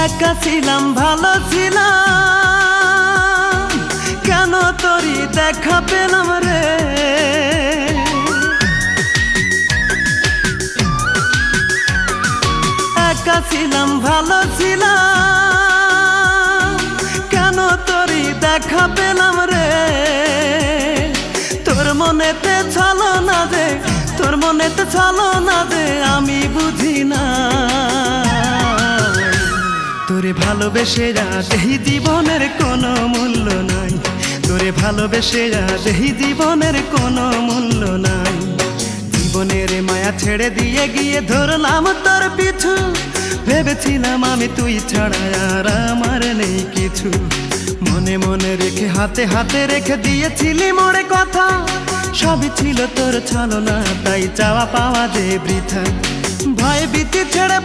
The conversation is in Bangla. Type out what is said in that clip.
একা ছিলাম ভালো ছিলাম, কেন তোরই দেখা পেলাম রে। একা ছিলাম ভালো ছিলাম, কেন তোরই দেখা পেলাম রে। তোর মনেতে ছলো না দে, তোর মনেতে ছলো না দে, আমি বুঝি না। তোরে ভালোবেসে আজ এই জীবনের কোনো মূল্য নাই, তোরে ভালোবেসে আজ এই জীবনের কোনো মূল্য নাই। জীবনের মায়া ছেড়ে দিয়ে গিয়ে ধরলাম তোর পিছু, ভেবেছিলাম আমি তুই ছাড়া আর আমার নেই কিছু। মনে মনে রেখে হাতে হাতে রেখে দিয়েছিলি মোড়ে কথা, সবই ছিল তোর ছলনা, তাই চাওয়া পাওয়া যে বৃথা। ভয় ভীতি ছেড়ে